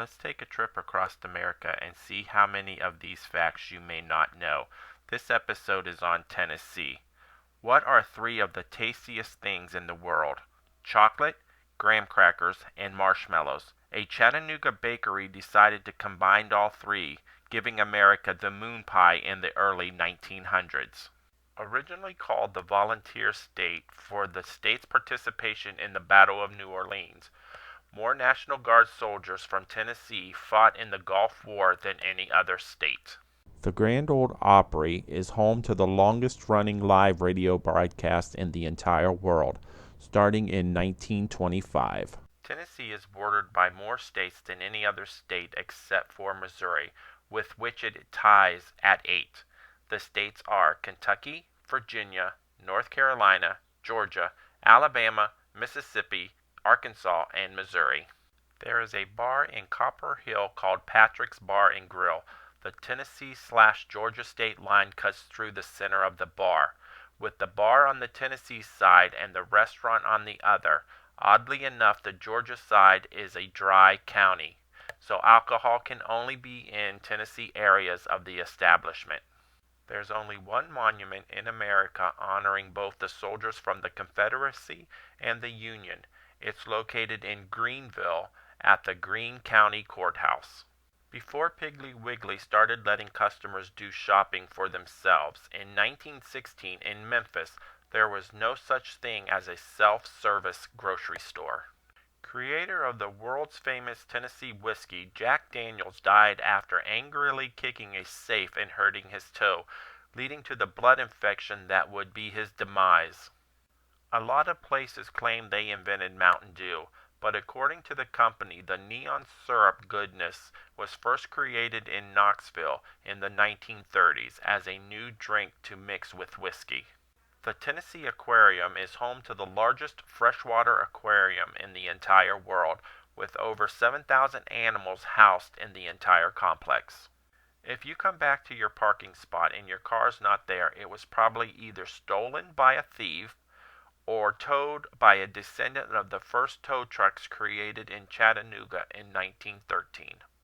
Let's take a trip across America and see how many of these facts you may not know. This episode is on Tennessee. What are three of the tastiest things in the world? Chocolate, graham crackers, and marshmallows. A Chattanooga bakery decided to combine all three, giving America the moon pie in the early 1900s. Originally called the Volunteer State for the state's participation in the Battle of New Orleans, more National Guard soldiers from Tennessee fought in the Gulf War than any other state. The Grand Ole Opry is home to the longest running live radio broadcast in the entire world, starting in 1925. Tennessee is bordered by more states than any other state except for Missouri, with which it ties at 8. The states are Kentucky, Virginia, North Carolina, Georgia, Alabama, Mississippi, Arkansas, and Missouri. There is a bar in Copper Hill called Patrick's Bar and Grill. The Tennessee/Georgia state line cuts through the center of the bar, with the bar on the Tennessee side and the restaurant on the other. Oddly enough, the Georgia side is a dry county, so alcohol can only be in Tennessee areas of the establishment. There's only one monument in America honoring both the soldiers from the Confederacy and the Union. It's located in Greenville at the Greene County Courthouse. Before Piggly Wiggly started letting customers do shopping for themselves, in 1916 in Memphis, there was no such thing as a self-service grocery store. Creator of the world's famous Tennessee whiskey, Jack Daniels died after angrily kicking a safe and hurting his toe, leading to the blood infection that would be his demise. A lot of places claim they invented Mountain Dew, but according to the company, the neon syrup goodness was first created in Knoxville in the 1930s as a new drink to mix with whiskey. The Tennessee Aquarium is home to the largest freshwater aquarium in the entire world, with over 7,000 animals housed in the entire complex. If you come back to your parking spot and your car's not there, it was probably either stolen by a thief or towed by a descendant of the first tow trucks created in Chattanooga in 1913.